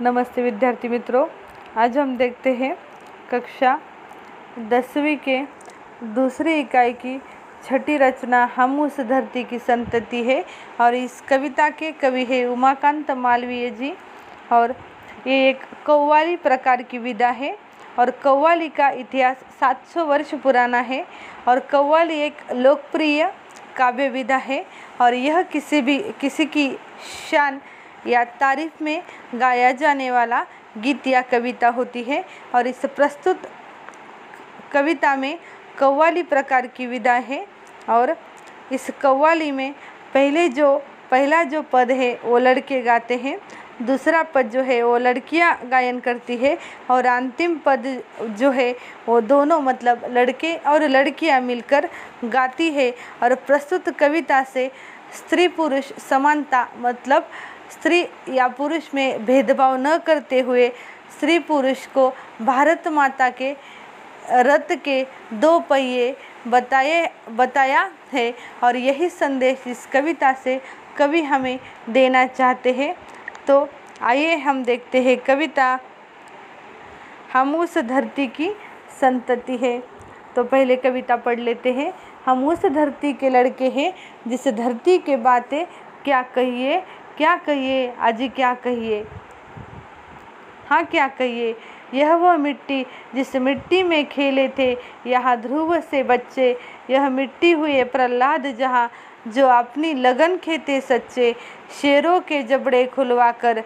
नमस्ते विद्यार्थी मित्रों, आज हम देखते हैं कक्षा 10वीं के दूसरी इकाई की छठी रचना हम उस धरती की संतति है। और इस कविता के कवि है उमाकांत मालवीय जी। और ये एक कव्वाली प्रकार की विधा है और कव्वाली का इतिहास 700 वर्ष पुराना है। और कव्वाली एक लोकप्रिय काव्य विधा है और यह किसी की शान या तारीफ में गाया जाने वाला गीत या कविता होती है। और इस प्रस्तुत कविता में कव्वाली प्रकार की विधा है। और इस कव्वाली में पहला जो पद है वो लड़के गाते हैं, दूसरा पद जो है वो लड़कियां गायन करती है और अंतिम पद जो है वो दोनों मतलब लड़के और लड़कियां मिलकर गाती है। और प्रस्तुत कविता से स्त्री पुरुष समानता मतलब स्त्री या पुरुष में भेदभाव न करते हुए स्त्री पुरुष को भारत माता के रथ के दो पहिए बताया है। और यही संदेश इस कविता से कवि हमें देना चाहते हैं। तो आइए हम देखते हैं कविता हम उस धरती की संतति है। तो पहले कविता पढ़ लेते हैं। हम उस धरती के लड़के हैं, जिस धरती के बातें क्या कहिए आज क्या कहिए, हाँ क्या कहिए। यह वह मिट्टी जिस मिट्टी में खेले थे यहाँ ध्रुव से बच्चे, यह मिट्टी हुए प्रहलाद जहाँ जो अपनी लगन खेते सच्चे, शेरों के जबड़े खुलवा कर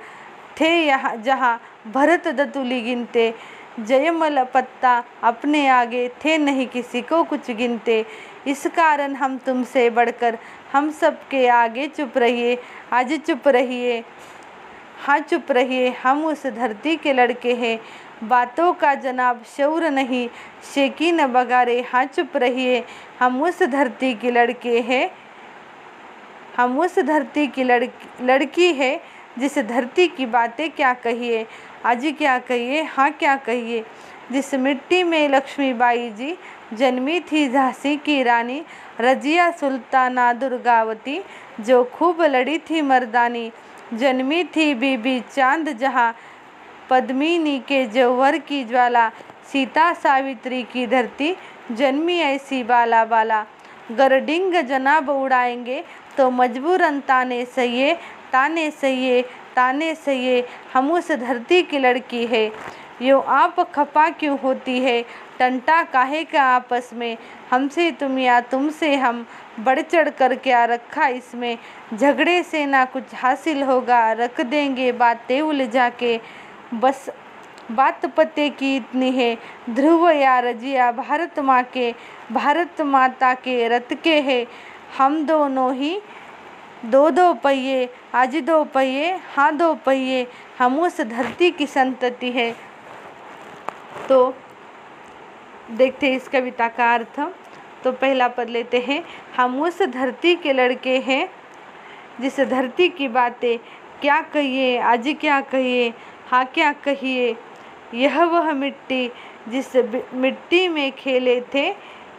थे यहाँ जहाँ भरत दतुली गिनते, जयमल पत्ता अपने आगे थे नहीं किसी को कुछ गिनते। इस कारण हम तुमसे बढ़कर हम सबके आगे चुप रहिए, आज चुप रहिए, हाँ चुप रहिए। हम उस धरती के लड़के हैं, बातों का जनाब शौर नहीं, शेकी न बगारे, हाँ चुप रहिए। हम उस धरती के लड़के हैं, हम उस धरती की लड़की है, जिस धरती की बातें क्या कहिए आज क्या कहिए, हाँ क्या कहिए। जिस मिट्टी में लक्ष्मीबाई जी जन्मी थी झांसी की रानी, रजिया सुल्ताना दुर्गावती जो खूब लड़ी थी मर्दानी, जन्मी थी बीबी चांद जहाँ पद्मिनी के जौहर की ज्वाला, सीता सावित्री की धरती जन्मी ऐसी बाला बाला, गरडिंग जनाब उड़ाएंगे तो मजबूरन ताने सहिए, हम उस धरती की लड़की है। यो आप खपा क्यों होती है, टंटा काहे का आपस में, हमसे तुम या तुमसे हम, बढ़ चढ़ कर क्या रखा इसमें, झगड़े से ना कुछ हासिल होगा, रख देंगे बातें उलझा के, बस बात पते की इतनी है, ध्रुव या रजिया भारत माता के रथ के है, हम दोनों ही दो पहिए आज दो पहिए, हाँ दो पहिए, हम उस धरती की संतति है। तो देखते हैं इस कविता का अर्थ। तो पहला पद लेते हैं। हम उस धरती के लड़के हैं, जिस धरती की बातें क्या कहिए आज क्या कहिए, हाँ क्या कहिए। यह वह मिट्टी जिस मिट्टी में खेले थे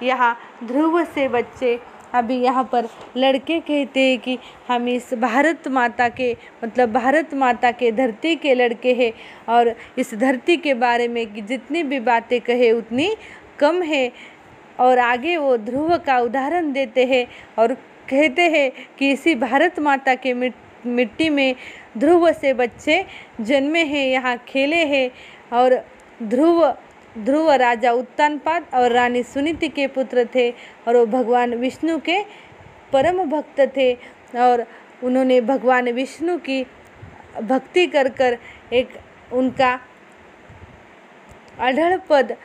यहाँ ध्रुव से बच्चे। अभी यहाँ पर लड़के कहते हैं कि हम इस भारत माता के मतलब भारत माता के धरती के लड़के हैं और इस धरती के बारे में जितनी भी बातें कहे उतनी कम है। और आगे वो ध्रुव का उदाहरण देते हैं और कहते हैं कि इसी भारत माता के मिट्टी में ध्रुव से बच्चे जन्मे हैं, यहाँ खेले हैं। और ध्रुव राजा उत्तानपाद और रानी सुनीति के पुत्र थे और वो भगवान विष्णु के परम भक्त थे। और उन्होंने भगवान विष्णु की भक्ति कर एक उनका अढ़ड़ पद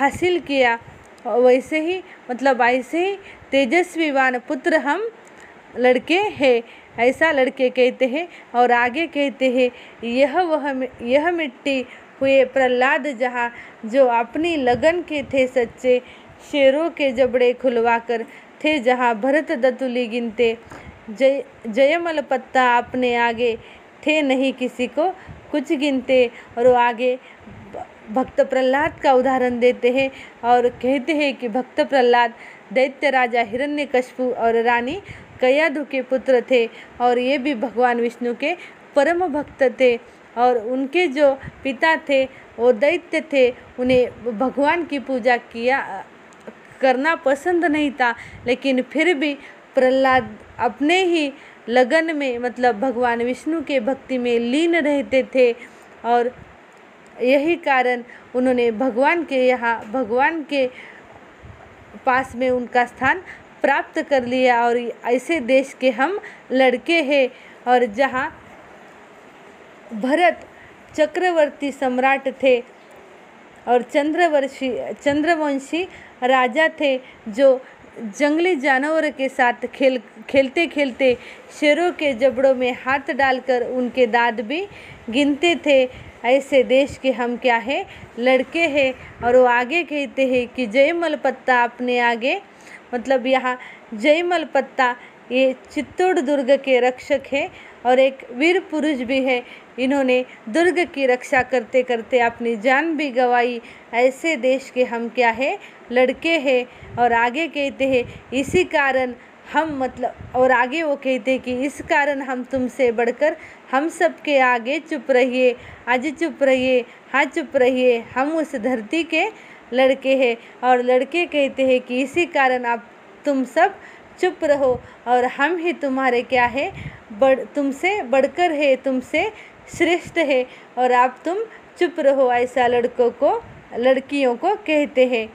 हासिल किया। वैसे ही तेजस्वीवान पुत्र हम लड़के हैं, ऐसा लड़के कहते हैं। और आगे कहते हैं यह मिट्टी हुए प्रहलाद जहाँ जो अपनी लगन के थे सच्चे, शेरों के जबड़े खुलवा कर थे जहाँ भरत दतुली गिनते, जयमल पत्ता अपने आगे थे नहीं किसी को कुछ गिनते। और वो आगे भक्त प्रहलाद का उदाहरण देते हैं और कहते हैं कि भक्त प्रहलाद दैत्य राजा हिरण्यकश्यप और रानी कयाधु के पुत्र थे और ये भी भगवान विष्णु के परम भक्त थे। और उनके जो पिता थे वो दैत्य थे, उन्हें भगवान की पूजा करना पसंद नहीं था, लेकिन फिर भी प्रहलाद अपने ही लगन में मतलब भगवान विष्णु के भक्ति में लीन रहते थे। और यही कारण उन्होंने भगवान के पास में उनका स्थान प्राप्त कर लिया। और ऐसे देश के हम लड़के हैं। और जहाँ भरत चक्रवर्ती सम्राट थे और चंद्रवंशी राजा थे, जो जंगली जानवरों के साथ खेलते खेलते शेरों के जबड़ों में हाथ डालकर उनके दांत भी गिनते थे। ऐसे देश के हम क्या है, लड़के हैं। और वो आगे कहते हैं कि जयमल पत्ता अपने आगे, मतलब यहाँ जयमल पत्ता ये चित्तौड़ दुर्ग के रक्षक है और एक वीर पुरुष भी है। इन्होंने दुर्ग की रक्षा करते करते अपनी जान भी गंवाई। ऐसे देश के हम क्या है, लड़के हैं। और आगे कहते हैं इसी कारण हम मतलब, और आगे वो कहते हैं कि इस कारण हम तुमसे बढ़कर हम सबके आगे चुप रहिए, आज चुप रहिए, हाँ चुप रहिए, हम उस धरती के लड़के हैं। और लड़के कहते हैं कि इसी कारण आप तुम सब चुप रहो और हम ही तुम्हारे क्या है, तुमसे बढ़कर है, तुमसे श्रेष्ठ है और आप तुम चुप रहो। ऐसा लड़कियों को कहते हैं।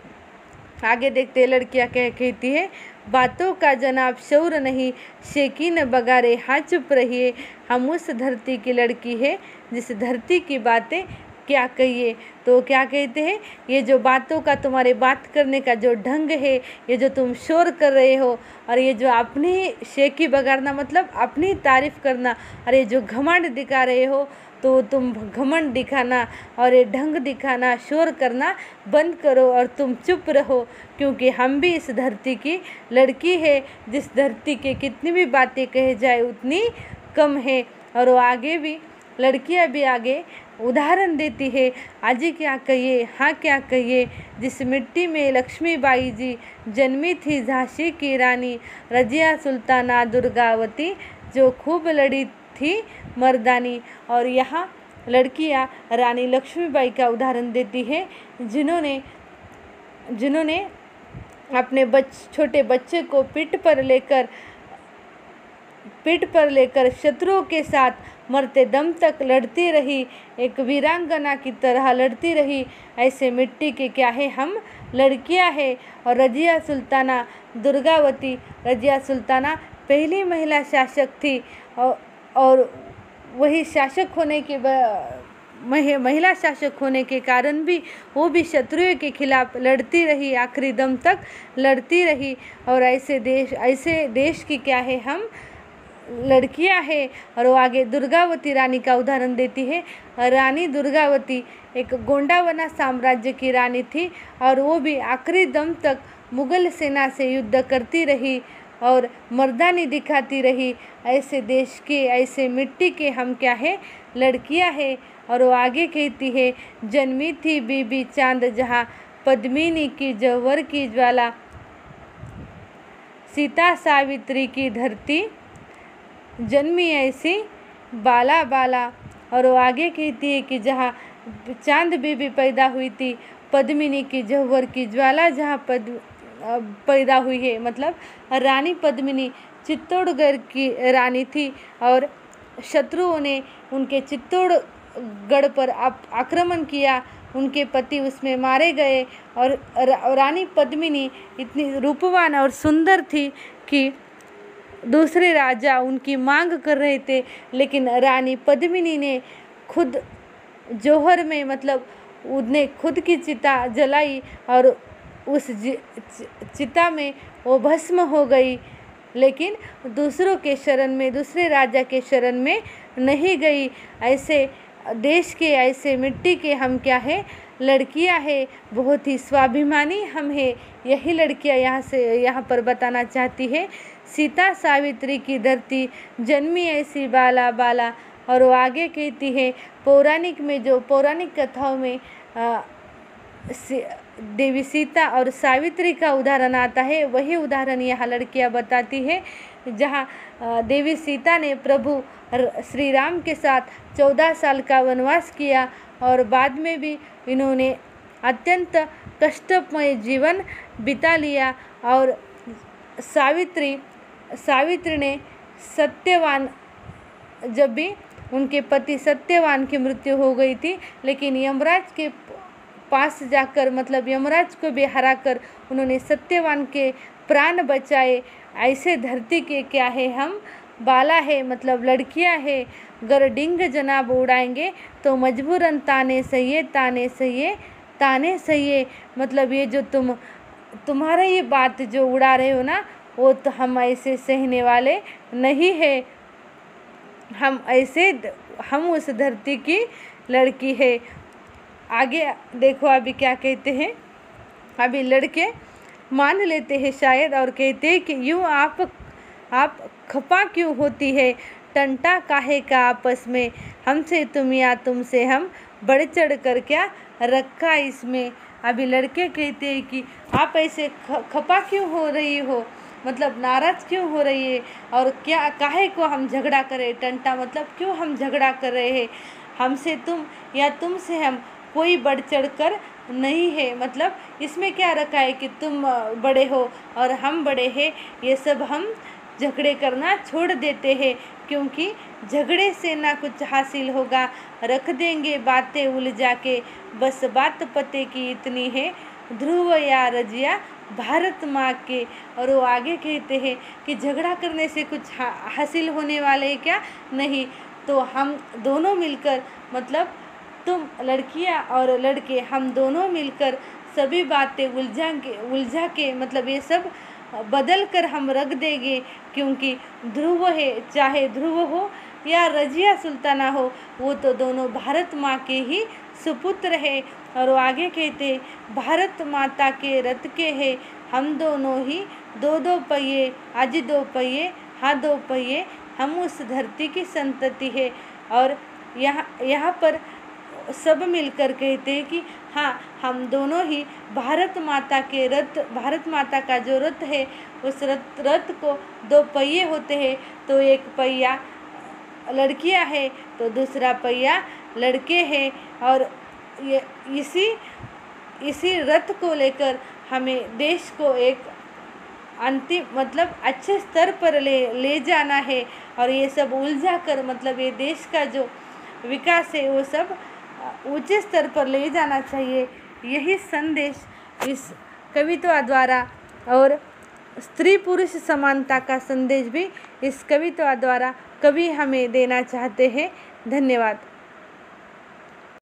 आगे देखते हैं लड़कियां क्या कहती है, बातों का जनाब शौर नहीं, शेकीन बगारे, हाँ चुप रहिए, हम उस धरती की लड़की है जिस धरती की बातें क्या कहिए। तो क्या कहते हैं, ये जो बातों का तुम्हारे बात करने का जो ढंग है, ये जो तुम शोर कर रहे हो और ये जो अपनी शेकी बगाड़ना मतलब अपनी तारीफ करना, और ये जो घमंड दिखा रहे हो, तो तुम घमंड दिखाना और ये ढंग दिखाना, शोर करना बंद करो और तुम चुप रहो, क्योंकि हम भी इस धरती की लड़की है। जिस धरती के कितनी भी बातें कहे जाए उतनी कम है। और वो आगे भी लड़कियां भी आगे उदाहरण देती है, आज क्या कहिए, हाँ क्या कहिए, जिस मिट्टी में लक्ष्मीबाई जी जन्मी थी झांसी की रानी, रजिया सुल्ताना दुर्गावती जो खूब लड़ी थी मर्दानी। और यहाँ लड़कियाँ रानी लक्ष्मीबाई का उदाहरण देती है, जिन्होंने अपने छोटे बच्चे को पीठ पर लेकर शत्रुओं के साथ मरते दम तक लड़ती रही, एक वीरांगना की तरह लड़ती रही। ऐसे मिट्टी के क्या है, हम लड़कियां हैं। और रजिया सुल्ताना दुर्गावती, रजिया सुल्ताना पहली महिला शासक थी और वही शासक होने के महिला शासक होने के कारण भी वो भी शत्रुओं के खिलाफ लड़ती रही, आखिरी दम तक लड़ती रही। और ऐसे देश की क्या है, हम लड़कियां हैं। और वो आगे दुर्गावती रानी का उदाहरण देती है। रानी दुर्गावती एक गोंडावना साम्राज्य की रानी थी और वो भी आखिरी दम तक मुगल सेना से युद्ध करती रही और मर्दानी दिखाती रही। ऐसे देश के, ऐसे मिट्टी के हम क्या है, लड़कियां हैं। और वो आगे कहती है, जन्मी थी बीबी चांद जहाँ, पद्मिनी की जौहर की ज्वाला, सीता सावित्री की धरती, जन्मी ऐसी बाला बाला। और वो आगे कहती है कि जहाँ चांद बीबी पैदा हुई थी, पद्मिनी की जौहर की ज्वाला जहाँ पैदा हुई है, मतलब रानी पद्मिनी चित्तौड़गढ़ की रानी थी और शत्रुओं ने उनके चित्तौड़गढ़ पर आक्रमण किया, उनके पति उसमें मारे गए। और रानी पद्मिनी इतनी रूपवान और सुंदर थी कि दूसरे राजा उनकी मांग कर रहे थे, लेकिन रानी पद्मिनी ने खुद जौहर में मतलब उन्हें खुद की चिता जलाई और उस चिता में वो भस्म हो गई, लेकिन दूसरों के शरण में, दूसरे राजा के शरण में नहीं गई। ऐसे देश के, ऐसे मिट्टी के हम क्या है, लड़कियां हैं, बहुत ही स्वाभिमानी हम हैं। यही लड़कियां यहाँ पर बताना चाहती है, सीता सावित्री की धरती, जन्मी ऐसी बाला बाला। और वो आगे कहती है, पौराणिक कथाओं में देवी सीता और सावित्री का उदाहरण आता है, वही उदाहरण यहाँ लड़कियाँ बताती है। जहाँ देवी सीता ने प्रभु श्री राम के साथ 14 साल का वनवास किया और बाद में भी इन्होंने अत्यंत कष्टमय जीवन बिता लिया। और सावित्री ने सत्यवान, जब भी उनके पति सत्यवान की मृत्यु हो गई थी, लेकिन यमराज के पास जाकर मतलब यमराज को भी हराकर उन्होंने सत्यवान के प्राण बचाए। ऐसे धरती के क्या है हम बाला है, मतलब लड़कियां है, गर डिंग जनाब उड़ाएंगे तो मजबूरन ताने सहिए ताने सहिए ताने सहिए। मतलब ये जो तुम्हारा ये बात जो उड़ा रहे हो ना, वो तो हम ऐसे सहने वाले नहीं है। हम उस धरती की लड़की है। आगे देखो अभी क्या कहते हैं। अभी लड़के मान लेते हैं शायद और कहते हैं कि यूँ आप खपा क्यों होती है, टंटा काहे का आपस में, हमसे तुम या तुमसे हम बढ़ चढ़ कर क्या रखा इसमें। अभी लड़के कहते हैं कि आप ऐसे खपा क्यों हो रही हो, मतलब नाराज़ क्यों हो रही है, और क्या काहे को हम झगड़ा करें, टंटा मतलब क्यों हम झगड़ा कर रहे हैं, हमसे तुम या तुमसे हम, कोई बढ़ चढ़ कर नहीं है। मतलब इसमें क्या रखा है कि तुम बड़े हो और हम बड़े हैं, ये सब हम झगड़े करना छोड़ देते हैं, क्योंकि झगड़े से ना कुछ हासिल होगा, रख देंगे बातें उलझा के, बस बात पते की इतनी है, ध्रुव या रजिया भारत माँ के। और वो आगे कहते हैं कि झगड़ा करने से कुछ हासिल होने वाले है क्या, नहीं। तो हम दोनों मिलकर, मतलब तुम लड़कियाँ और लड़के, हम दोनों मिलकर सभी बातें उलझा के मतलब ये सब बदल कर हम रख देंगे, क्योंकि ध्रुव है, चाहे ध्रुव हो या रजिया सुल्ताना हो, वो तो दोनों भारत माँ के ही सुपुत्र है। और वो आगे कहते, भारत माता के रथ के है हम दोनों ही, दो दो पहिए आज दो पहिए हाँ दो पहिए, हम उस धरती की संतति है। और यहाँ पर सब मिलकर कहते हैं कि हाँ, हम दोनों ही भारत माता के रथ, भारत माता का जो रथ है, उस रथ को दो पहिए होते हैं, तो एक पहिया लड़कियां है तो दूसरा पहिया लड़के हैं। और ये इसी रथ को लेकर हमें देश को एक अंतिम मतलब अच्छे स्तर पर ले जाना है, और ये सब उलझा कर मतलब ये देश का जो विकास है वो सब ऊंचे स्तर पर ले जाना चाहिए। यही संदेश इस कविता द्वारा, और स्त्री पुरुष समानता का संदेश भी इस कविता द्वारा कवि हमें देना चाहते हैं। धन्यवाद।